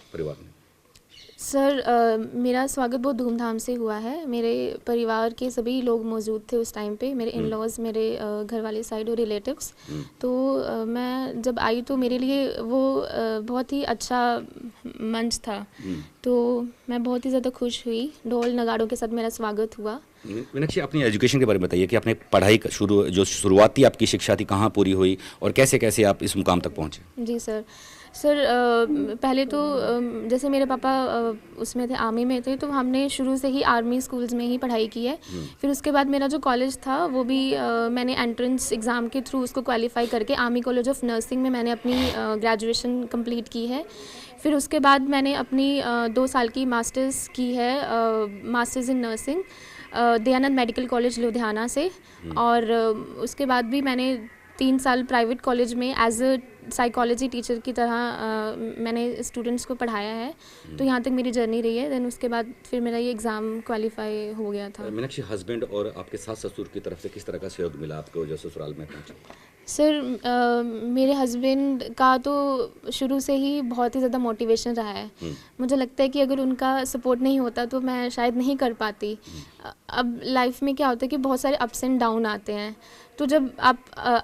परिवार में? सर मेरा स्वागत बहुत धूमधाम से हुआ है। मेरे परिवार के सभी लोग मौजूद थे उस टाइम पे, मेरे इन-लॉज़, मेरे घर वाले साइड और रिलेटिव्स। तो मैं जब आई तो मेरे लिए वो बहुत ही अच्छा मंच था। तो मैं बहुत ही ज़्यादा खुश हुई। ढोल नगाड़ों के साथ मेरा स्वागत हुआ। मीनाक्षी, अपनी एजुकेशन के बारे में बताइए कि आपने पढ़ाई शुरुआती आपकी शिक्षा थी, कहाँ पूरी हुई और कैसे कैसे आप इस मुकाम तक पहुँचे? जी सर। सर पहले तो जैसे मेरे पापा उसमें थे, आर्मी में थे, तो हमने शुरू से ही आर्मी स्कूल्स में ही पढ़ाई की है। फिर उसके बाद मेरा जो कॉलेज था वो भी मैंने एंट्रेंस एग्ज़ाम के थ्रू उसको क्वालिफाई करके आर्मी कॉलेज ऑफ नर्सिंग में मैंने अपनी ग्रेजुएशन कंप्लीट की है। फिर उसके बाद मैंने अपनी 2 साल की मास्टर्स की है, masters in nursing Dayanand medical college Ludhiana से। और उसके बाद भी मैंने 3 साल प्राइवेट कॉलेज में एज अ साइकोलॉजी टीचर की तरह मैंने स्टूडेंट्स को पढ़ाया है। तो यहाँ तक मेरी जर्नी रही है। देन उसके बाद फिर मेरा ये एग्ज़ाम क्वालिफाई हो गया था। मीनाक्षी, हस्बैंड और आपके सास ससुर की तरफ से किस तरह का सहयोग मिला आपको जो ससुराल में पहुँचे? सर मेरे हस्बैंड का तो शुरू से ही बहुत ही ज़्यादा मोटिवेशन रहा है। मुझे लगता है कि अगर उनका सपोर्ट नहीं होता तो मैं शायद नहीं कर पाती। अब लाइफ में क्या होता है कि बहुत सारे अप्स एंड डाउन आते हैं। तो जब आप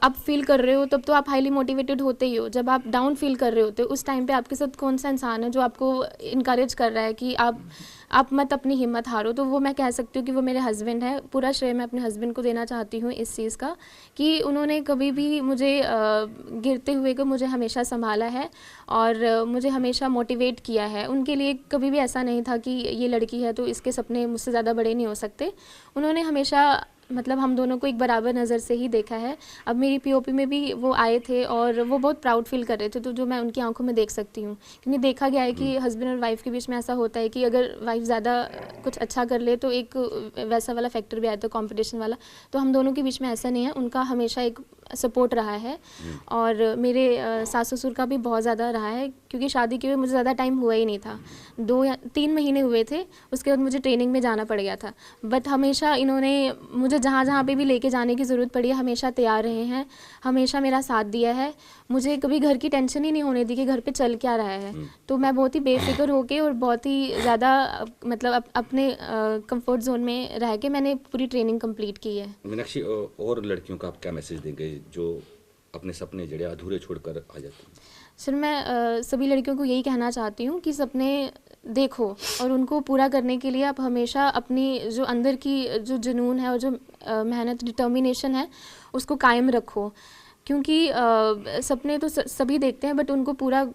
अप फील कर रहे हो तब तो आप हाईली मोटिवेटेड होते ही हो। जब आप डाउन फील कर रहे होते हो उस टाइम पे आपके साथ कौन सा इंसान है जो आपको इनकरेज कर रहा है कि आप मत अपनी हिम्मत हारो। तो वो मैं कह सकती हूँ कि वो मेरे हस्बैंड है। पूरा श्रेय मैं अपने हस्बैंड को देना चाहती हूँ इस चीज़ का कि उन्होंने कभी भी मुझे गिरते हुए को मुझे हमेशा संभाला है और मुझे हमेशा मोटिवेट किया है। उनके लिए कभी भी ऐसा नहीं था कि ये लड़की है तो इसके सपने मुझसे ज़्यादा बड़े नहीं हो सकते। उन्होंने हमेशा मतलब हम दोनों को एक बराबर नज़र से ही देखा है। अब मेरी पीओपी में भी वो आए थे और वो बहुत प्राउड फील कर रहे थे, तो जो मैं उनकी आंखों में देख सकती हूँ। क्योंकि देखा गया है कि हस्बैंड और वाइफ के बीच में ऐसा होता है कि अगर वाइफ ज़्यादा कुछ अच्छा कर ले तो एक वैसा वाला फैक्टर भी आता है, कंपटीशन वाला। तो हम दोनों के बीच में ऐसा नहीं है। उनका हमेशा एक सपोर्ट रहा है और मेरे सास ससुर का भी बहुत ज़्यादा रहा है, क्योंकि शादी के हुए मुझे ज़्यादा टाइम हुआ ही नहीं था। 2 या 3 महीने हुए थे, उसके बाद मुझे ट्रेनिंग में जाना पड़ गया था। बट हमेशा इन्होंने मुझे जहाँ जहाँ पे भी लेके जाने की ज़रूरत पड़ी है हमेशा तैयार रहे हैं, हमेशा मेरा साथ दिया है। मुझे कभी घर की टेंशन ही नहीं होने दी कि घर पे चल क्या रहा है। तो मैं बहुत ही बेफिक्र होके और बहुत ही ज़्यादा मतलब अपने कंफर्ट जोन में रह के मैंने पूरी ट्रेनिंग कंप्लीट की है। मीनाक्षी, और लड़कियों का आप क्या मैसेज देंगे जो अपने सपने जड़े अधूरे छोड़कर आ जाती हैं? सर मैं सभी लड़कियों को यही कहना चाहती हूँ कि सपने देखो और उनको पूरा करने के लिए आप हमेशा अपनी जो अंदर की जो जुनून है और जो मेहनत डिटर्मिनेशन है उसको कायम रखो। क्योंकि सपने तो सभी देखते हैं, बट उनको पूरा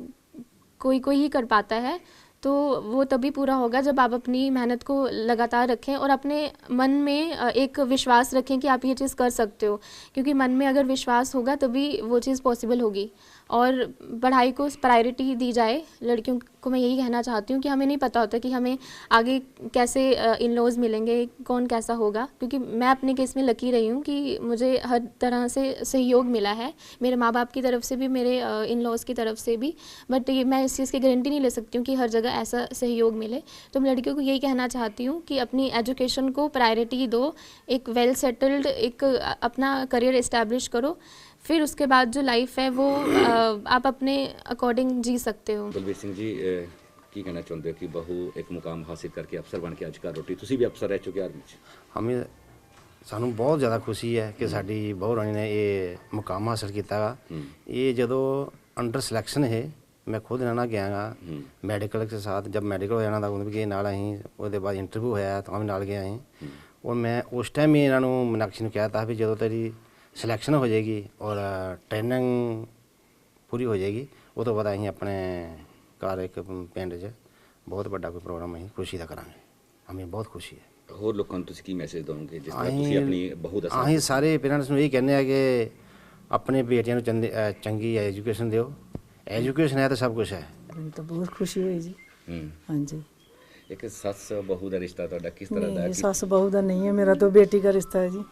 कोई कोई ही कर पाता है। तो वो तभी पूरा होगा जब आप अपनी मेहनत को लगातार रखें और अपने मन में एक विश्वास रखें कि आप ये चीज़ कर सकते हो। क्योंकि मन में अगर विश्वास होगा तभी वो चीज़ पॉसिबल होगी। और पढ़ाई को प्रायोरिटी दी जाए। लड़कियों को मैं यही कहना चाहती हूँ कि हमें नहीं पता होता कि हमें आगे कैसे इन लॉज मिलेंगे, कौन कैसा होगा। क्योंकि मैं अपने केस में लकी रही हूँ कि मुझे हर तरह से सहयोग मिला है, मेरे माँ बाप की तरफ से भी, मेरे इन लॉज की तरफ से भी। बट ये मैं इस चीज़ की गारंटी नहीं ले सकती हूँ कि हर जगह ऐसा सहयोग मिले। तो मैं लड़कियों को यही कहना चाहती हूँ कि अपनी एजुकेशन को प्रायोरिटी दो, एक वेल सेटल्ड एक अपना करियर इस्टेब्लिश करो। फिर उसके बाद जो लाइफ है वो आप अपने अकॉर्डिंग जी सकते हो। बलबीर सिंह जी, की कहना चाहते हो कि बहू एक मुकाम हासिल करके अफसर बन के ਅੱਜ ਕੱਲ੍ਹ ਰੋਟੀ, ਤੁਸੀਂ ਵੀ ਅਫਸਰ ਰਹਿ ਚੁੱਕੇ ਆਰਮੀ 'ਚ। हमें ਸਾਨੂੰ ਬਹੁਤ ਜ਼ਿਆਦਾ ਖੁਸ਼ੀ ਹੈ ਕਿ ਸਾਡੀ ਬਹੂ ਰਾਣੀ ਨੇ ਇਹ ਮੁਕਾਮ ਹਾਸਲ ਕੀਤਾ ਗਾ। ਇਹ ਜਦੋਂ ਅੰਡਰ ਸਿਲੈਕਸ਼ਨ ਹੈ मैं खुद रहना गया गा मेडिकल के साथ। जब मेडिकल हो जाना था उन्हें भी नाल अं वो बाद इंटरव्यू होया तो भी नाल गया अं। और मैं उस टाइम ही इन्हों मीनाक्षी ने कहा था भी जो तेरी सिलैक्शन हो जाएगी और ट्रेनिंग पूरी हो जाएगी वो तो बाद अं अपने घर एक पिंड च बहुत बड़ा कोई प्रोग्राम अं खुशी का करांगे। हमें बहुत खुशी है। ਹੋਰ ਲੋਕਾਂ ਨੂੰ ਤੁਸੀਂ ਕੀ ਮੈਸੇਜ ਦਿਓਗੇ ਜਿਸ ਤਰ੍ਹਾਂ ਤੁਸੀਂ ਆਪਣੀ ਬਹੂ ਦਾ ਅਸੀਂ ਸਾਰੇ ਪੇਰੈਂਟਸ ਨੂੰ ਇਹ ਕਹਿੰਦੇ ਆ ਕਿ ਆਪਣੇ ਬੇਟੀਆਂ ਨੂੰ ਚੰਗੀ एजुकेशन ਦਿਓ। एजुकेशन है तो सब कुछ है। ਮੈਨੂੰ ਤਾਂ ਬਹੁਤ ਖੁਸ਼ੀ ਹੋਈ ਜੀ। ਹਾਂਜੀ। ਇੱਕ ਸੱਸ ਬਹੂ ਦਾ ਰਿਸ਼ਤਾ ਤੁਹਾਡਾ ਕਿਸ ਤਰ੍ਹਾਂ ਦਾ नहीं, ਹੈ? सास बहू का नहीं है, मेरा तो बेटी का रिश्ता है जी।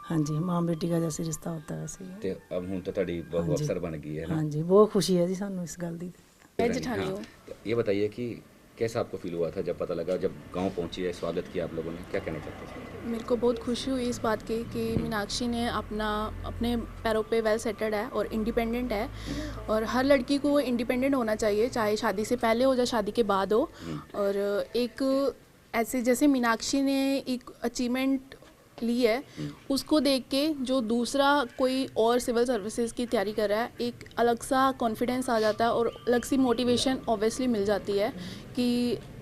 हाँ जी, माँ बेटी का जैसे रिश्ता होता है वैसे ही है। ਤੇ ਅਬ ਹੁਣ ਤਾਂ ਤੁਹਾਡੀ ਬਹੂ ਅਫਸਰ बन गई है ना? हाँ जी, बहुत खुशी है जी सानू इस गल की। हाँ, तो ये बताइए कि कैसा आपको फील हुआ था जब पता लगा, जब गांव पहुंची है, स्वागत किया आप लोगों ने, क्या कहना चाहते थे? मेरे को बहुत खुशी हुई इस बात की कि मीनाक्षी ने अपने पैरों पे वेल सेटल्ड है और इंडिपेंडेंट है, और हर लड़की को इंडिपेंडेंट होना चाहिए, चाहे शादी से पहले हो या शादी के बाद हो। और एक ऐसे जैसे मीनाक्षी ने एक अचीवमेंट ली है, उसको देख के जो दूसरा कोई और सिविल सर्विसेज की तैयारी कर रहा है, एक अलग सा कॉन्फिडेंस आ जाता है और अलग सी मोटिवेशन ऑब्वियसली मिल जाती है कि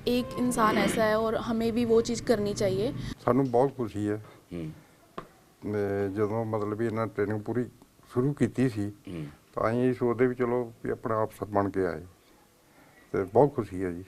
एक इंसान ऐसा है और हमें भी वो चीज़ करनी चाहिए। ਸਾਨੂੰ ਬਹੁਤ ਖੁਸ਼ੀ ਹੈ ਜਦੋਂ ਮਤਲਬ ਵੀ ਇਹਨਾਂ ਟ੍ਰੇਨਿੰਗ ਪੂਰੀ ਸ਼ੁਰੂ ਕੀਤੀ ਸੀ ਤਾਂ ਅਸੀਂ ਸੋਚਦੇ ਵੀ ਚਲੋ ਵੀ ਆਪਣਾ ਅਫਸਰ ਬਣ ਕੇ ਆਏ ਤੇ ਬਹੁਤ ਖੁਸ਼ੀ ਹੈ ਜੀ।